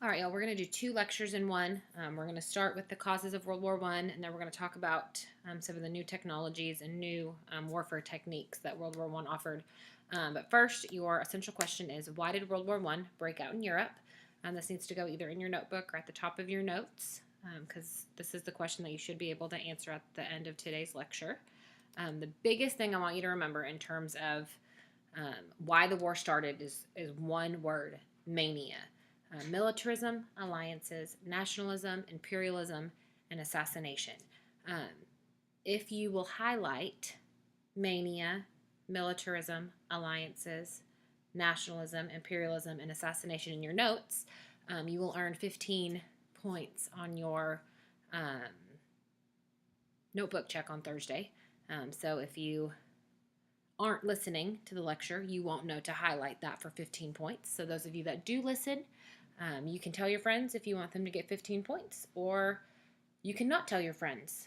All right, y'all, we're going to do two lectures in one. We're going to start with the causes of World War I, and then we're going to talk about some of the new technologies and new warfare techniques that World War I offered. But first, your essential question is, why did World War I break out in Europe? This needs to go either in your notebook or at the top of your notes, because this is the question that you should be able to answer at the end of today's lecture. The biggest thing I want you to remember in terms of why the war started is one word: mania. Militarism, alliances, nationalism, imperialism, and assassination. Um, if you will highlight mania, militarism, alliances, nationalism, imperialism, and assassination in your notes, you will earn 15 points on your notebook check on Thursday. So if you aren't listening to the lecture, you won't know to highlight that for 15 points. So those of you that do listen, you can tell your friends if you want them to get 15 points, or you can not tell your friends,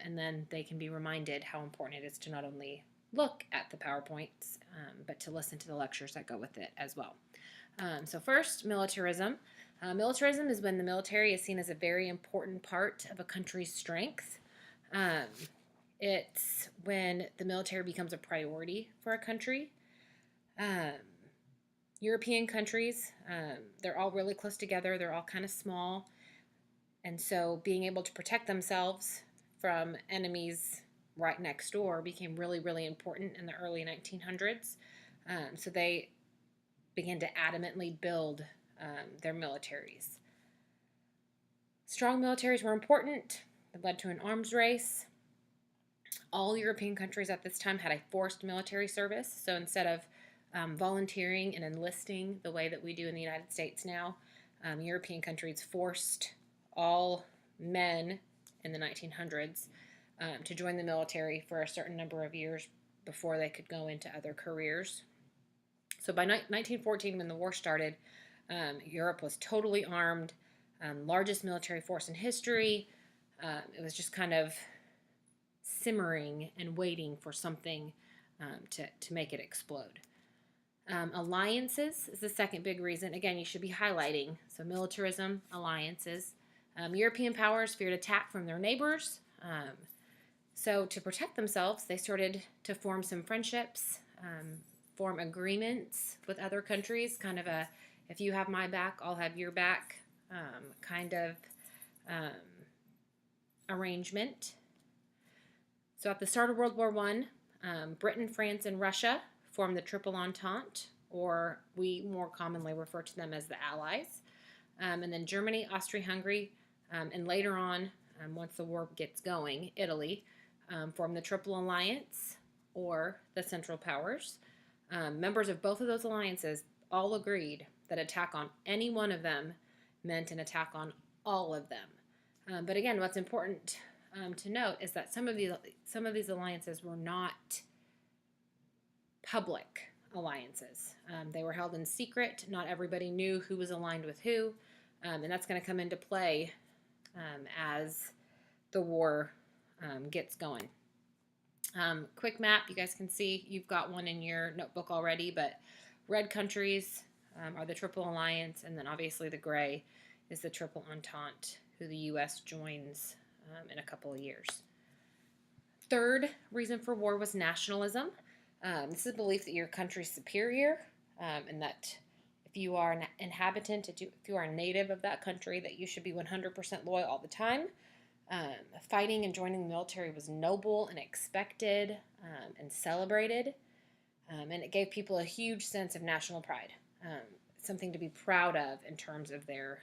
and then they can be reminded how important it is to not only look at the PowerPoints, but to listen to the lectures that go with it as well. So first, militarism. Militarism is when the military is seen as a very important part of a country's strength. It's when the military becomes a priority for a country. European countries, they're all really close together. They're all kind of small. And so being able to protect themselves from enemies right next door became really, really important in the early 1900s. So they began to adamantly build their militaries. Strong militaries were important. It led to an arms race. All European countries at this time had a forced military service. So instead of volunteering and enlisting the way that we do in the United States now, European countries forced all men in the 1900s to join the military for a certain number of years before they could go into other careers. So by 1914, when the war started, Europe was totally armed, largest military force in history. It was just kind of simmering and waiting for something to make it explode. Alliances is the second big reason. Again, you should be highlighting. So militarism, alliances. European powers feared attack from their neighbors. So to protect themselves, they started to form some friendships, form agreements with other countries, kind of a if you have my back, I'll have your back kind of arrangement. So at the start of World War I, Britain, France, and Russia formed the Triple Entente, or we more commonly refer to them as the Allies. And then Germany, Austria-Hungary, and later on, once the war gets going, Italy, formed the Triple Alliance, or the Central Powers. Members of both of those alliances all agreed that attack on any one of them meant an attack on all of them. But again, what's important to note is that some of these alliances were not public alliances. They were held in secret. Not everybody knew who was aligned with who, and that's going to come into play as the war gets going. Quick map, you guys can see you've got one in your notebook already, but red countries are the Triple Alliance, and then obviously the gray is the Triple Entente, who the U.S. joins in a couple of years. Third reason for war was nationalism. This is a belief that your country's superior, and that if you are an inhabitant, if you are a native of that country, that you should be 100% loyal all the time. Fighting and joining the military was noble and expected and celebrated, and it gave people a huge sense of national pride, something to be proud of in terms of their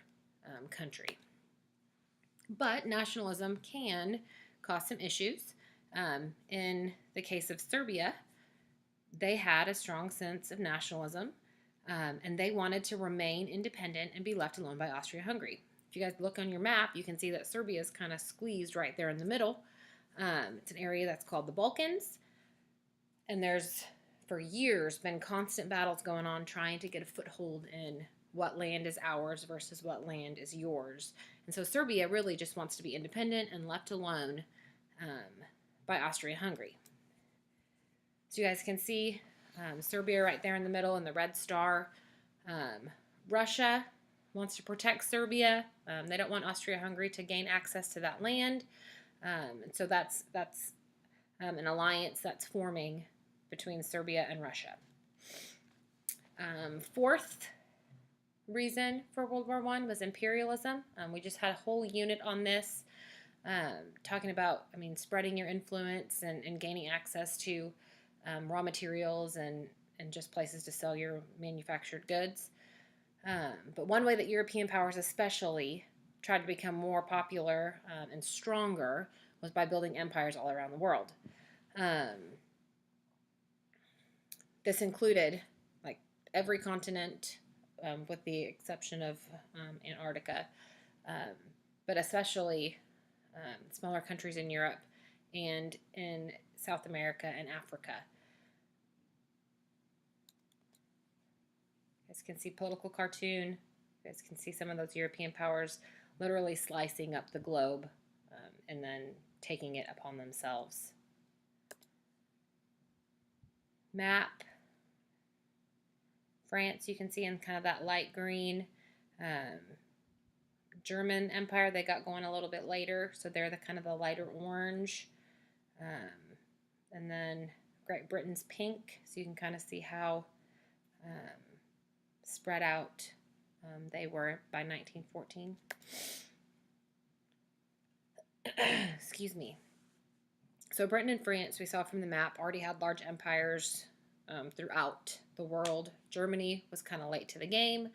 country. But nationalism can cause some issues. In the case of Serbia, they had a strong sense of nationalism, and they wanted to remain independent and be left alone by Austria-Hungary. If you guys look on your map, you can see that Serbia is kind of squeezed right there in the middle. It's an area that's called the Balkans, and there's, for years, been constant battles going on trying to get a foothold in what land is ours versus what land is yours. And so Serbia really just wants to be independent and left alone by Austria-Hungary. So you guys can see Serbia right there in the middle in the red star. Russia wants to protect Serbia. They don't want Austria-Hungary to gain access to that land. And so that's an alliance that's forming between Serbia and Russia. Fourth reason for World War I was imperialism. We just had a whole unit on this, talking about, spreading your influence and gaining access to raw materials and just places to sell your manufactured goods. But one way that European powers especially tried to become more popular and stronger was by building empires all around the world. This included like every continent, with the exception of Antarctica, but especially smaller countries in Europe and in South America and Africa. You guys can see political cartoon. You guys can see some of those European powers literally slicing up the globe and then taking it upon themselves. Map. France, you can see in kind of that light green. German Empire, they got going a little bit later, so they're the kind of the lighter orange. And then Great Britain's pink, so you can kind of see how spread out they were by 1914. Excuse me. So Britain and France, we saw from the map, already had large empires throughout the world. Germany was kind of late to the game,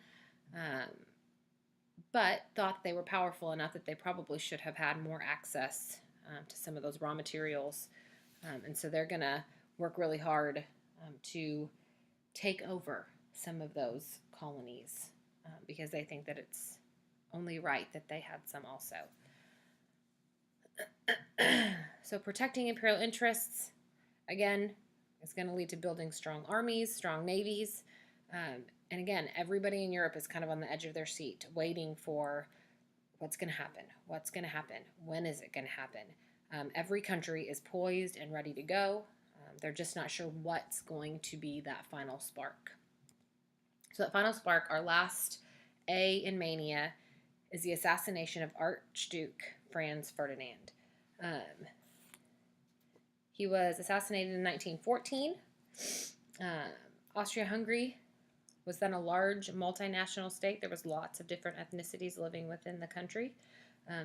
but thought they were powerful enough that they probably should have had more access to some of those raw materials. And so they're going to work really hard to take over some of those colonies because they think that it's only right that they had some also. So protecting imperial interests, again, is going to lead to building strong armies, strong navies. And again, everybody in Europe is kind of on the edge of their seat, waiting for what's going to happen. What's going to happen? When is it going to happen? Every country is poised and ready to go. They're just not sure what's going to be that final spark. So that final spark, our last A in Mania, is the assassination of Archduke Franz Ferdinand. He was assassinated in 1914. Austria-Hungary was then a large multinational state. There was lots of different ethnicities living within the country.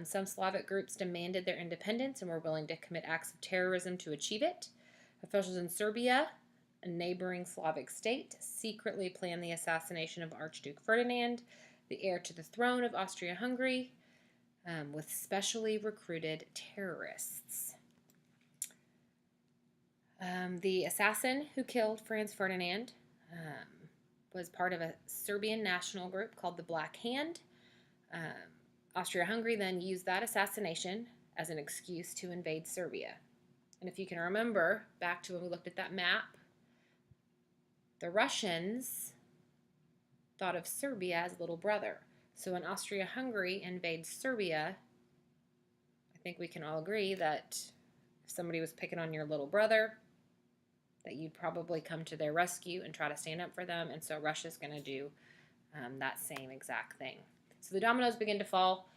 Some Slavic groups demanded their independence and were willing to commit acts of terrorism to achieve it. Officials in Serbia, a neighboring Slavic state, secretly planned the assassination of Archduke Ferdinand, the heir to the throne of Austria-Hungary, with specially recruited terrorists. The assassin who killed Franz Ferdinand was part of a Serbian national group called the Black Hand. Austria-Hungary then used that assassination as an excuse to invade Serbia. And if you can remember back to when we looked at that map, the Russians thought of Serbia as little brother. So when Austria-Hungary invades Serbia, I think we can all agree that if somebody was picking on your little brother, that you'd probably come to their rescue and try to stand up for them. And so Russia's going to do that same exact thing. So the dominoes begin to fall.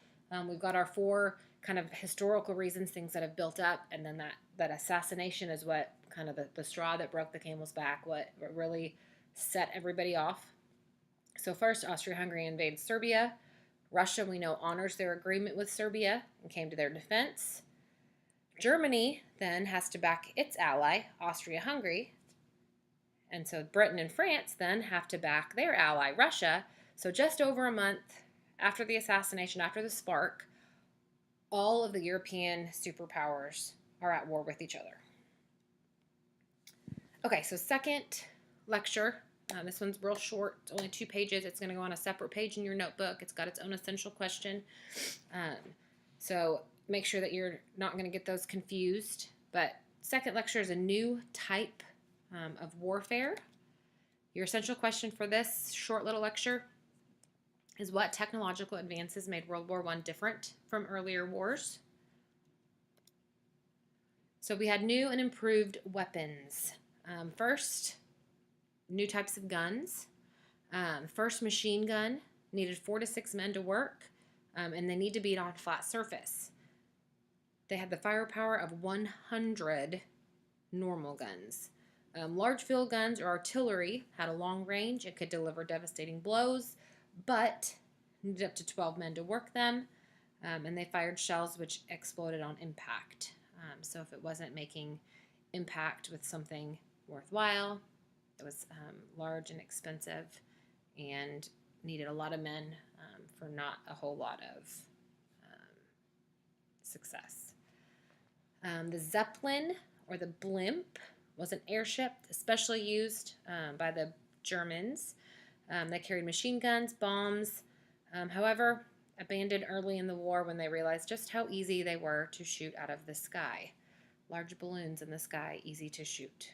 We've got our four kind of historical reasons, things that have built up, and then that assassination is what kind of the straw that broke the camel's back, what really set everybody off. So first, Austria-Hungary invades Serbia. Russia, we know, honors their agreement with Serbia and came to their defense. Germany then has to back its ally, Austria-Hungary. And so Britain and France then have to back their ally, Russia. So just over a month after the assassination, after the spark, all of the European superpowers are at war with each other. Okay, so second lecture. This one's real short. It's only 2 pages. It's going to go on a separate page in your notebook. It's got its own essential question. So make sure that you're not going to get those confused. But second lecture is a new type of warfare. Your essential question for this short little lecture is what technological advances made World War I different from earlier wars? So we had new and improved weapons. First, new types of guns. First machine gun needed 4 to 6 men to work, and they need to be on a flat surface. They had the firepower of 100 normal guns. Large field guns or artillery had a long range and could deliver devastating blows, but needed up to 12 men to work them, and they fired shells which exploded on impact. So if it wasn't making impact with something worthwhile, it was large and expensive and needed a lot of men for not a whole lot of success. The Zeppelin, or the blimp, was an airship especially used by the Germans. They carried machine guns, bombs, however, abandoned early in the war when they realized just how easy they were to shoot out of the sky. Large balloons in the sky, easy to shoot.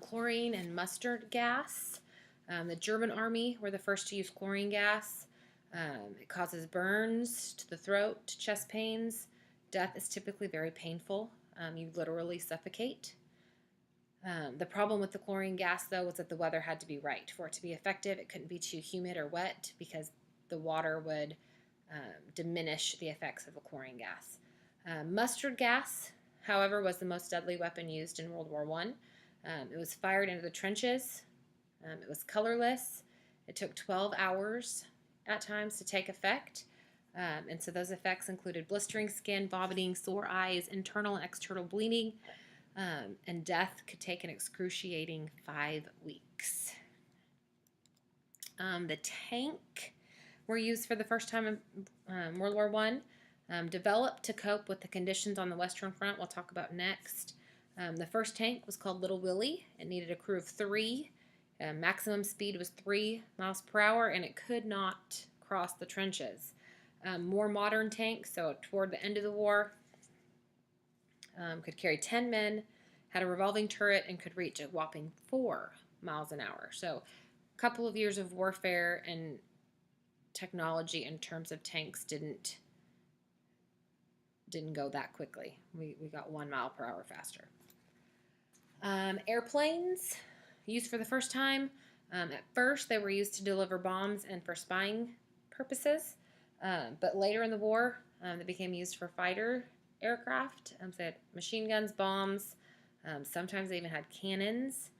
Chlorine and mustard gas. The German army were the first to use chlorine gas. It causes burns to the throat, chest pains. Death is typically very painful. You literally suffocate. The problem with the chlorine gas, though, was that the weather had to be right. For it to be effective, it couldn't be too humid or wet because the water would diminish the effects of the chlorine gas. Mustard gas, however, was the most deadly weapon used in World War I. It was fired into the trenches. It was colorless. It took 12 hours at times to take effect. And so those effects included blistering skin, vomiting, sore eyes, internal and external bleeding, and death could take an excruciating 5 weeks. The tank were used for the first time in World War I, developed to cope with the conditions on the Western Front we'll talk about next. The first tank was called Little Willie. It needed a crew of 3. Maximum speed was 3 miles per hour, and it could not cross the trenches. More modern tanks, so toward the end of the war, could carry 10 men, had a revolving turret, and could reach a whopping 4 miles an hour. So a couple of years of warfare and technology in terms of tanks didn't go that quickly. We got 1 mile per hour faster. Airplanes, used for the first time. At first, they were used to deliver bombs and for spying purposes. But later in the war, they became used for fighter aircraft. So they had machine guns, bombs. Sometimes they even had cannons.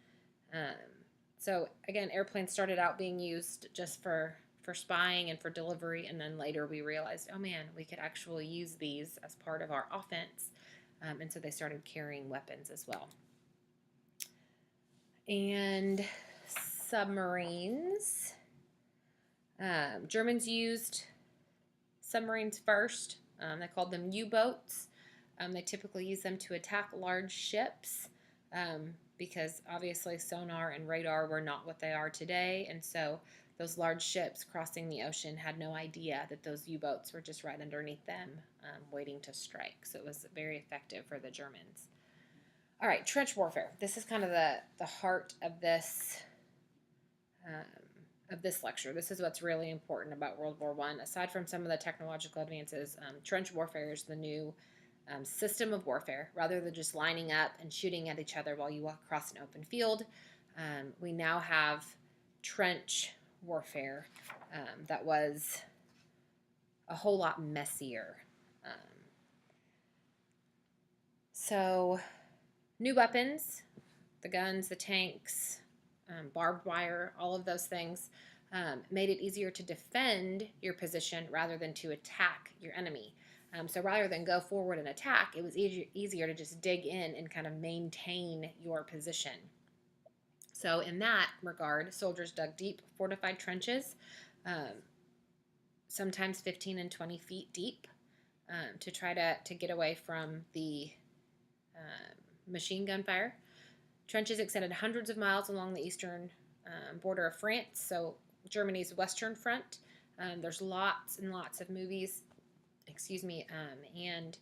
So again, airplanes started out being used just for spying and for delivery, and then later we realized, oh man, we could actually use these as part of our offense. And so they started carrying weapons as well. And submarines. Germans used submarines first. They called them U-boats. They typically use them to attack large ships because obviously sonar and radar were not what they are today, and so those large ships crossing the ocean had no idea that those U-boats were just right underneath them waiting to strike. So it was very effective for the Germans. All right, trench warfare. This is kind of the heart of this lecture. This is what's really important about World War I. Aside from some of the technological advances, trench warfare is the new system of warfare. Rather than just lining up and shooting at each other while you walk across an open field, we now have trench warfare that was a whole lot messier. So new weapons, the guns, the tanks, barbed wire, all of those things made it easier to defend your position rather than to attack your enemy. So rather than go forward and attack, it was easier to just dig in and kind of maintain your position. So in that regard, soldiers dug deep, fortified trenches, sometimes 15 and 20 feet deep, to try to get away from the machine gun fire. Trenches extended hundreds of miles along the eastern border of France, so Germany's western front. There's lots and lots of movies, and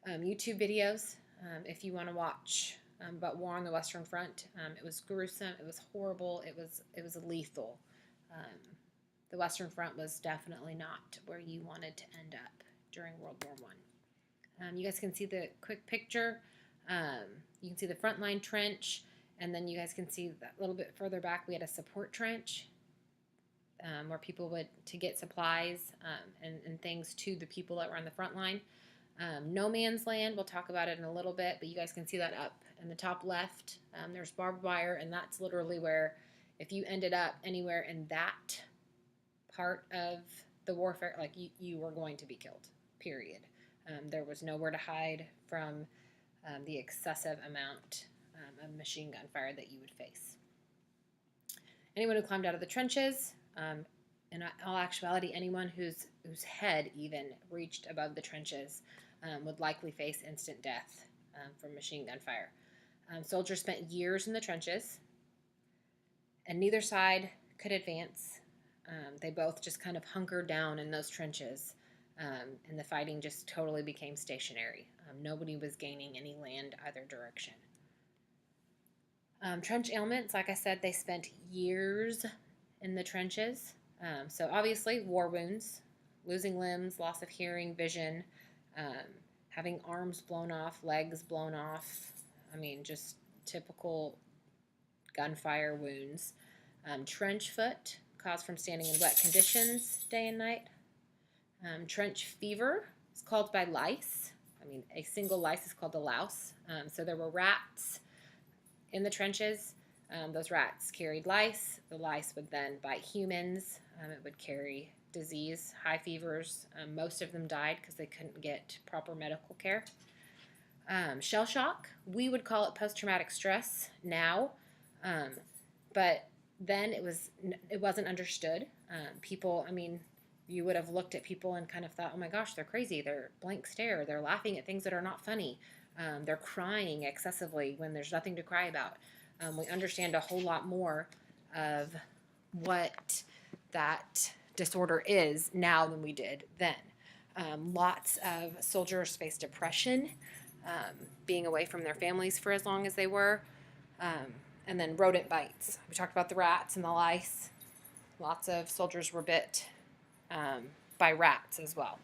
YouTube videos if you want to watch about war on the western front. It was gruesome. It was horrible. It was lethal. The western front was definitely not where you wanted to end up during World War I. You guys can see the quick picture. You can see the front line trench, and then you guys can see that a little bit further back we had a support trench. where people would to get supplies and things to the people that were on the front line. No man's land, we'll talk about it in a little bit, but you guys can see that up in the top left. There's barbed wire, and that's literally where if you ended up anywhere in that part of the warfare, like you were going to be killed, period. There was nowhere to hide from the excessive amount of machine gun fire that you would face. Anyone who climbed out of the trenches, in all actuality, anyone whose head even reached above the trenches would likely face instant death from machine gun fire. Soldiers spent years in the trenches, and neither side could advance. They both just kind of hunkered down in those trenches, and the fighting just totally became stationary. Nobody was gaining any land either direction. Trench ailments, like I said, they spent years in the trenches. So obviously, war wounds, losing limbs, loss of hearing, vision, having arms blown off, legs blown off. I mean, just typical gunfire wounds. Trench foot, caused from standing in wet conditions day and night. Trench fever is caused by lice. I mean, a single lice is called a louse. So there were rats in the trenches. Those rats carried lice. The lice would then bite humans. It would carry disease, high fevers. Most of them died because they couldn't get proper medical care. Shell shock, we would call it post-traumatic stress now, but then it wasn't understood. People, I mean, you would have looked at people and kind of thought, oh my gosh, they're crazy. They're blank stare. They're laughing at things that are not funny. They're crying excessively when there's nothing to cry about. We understand a whole lot more of what that disorder is now than we did then. Lots of soldiers faced depression, being away from their families for as long as they were, and then rodent bites. We talked about the rats and the lice. Lots of soldiers were bit by rats as well.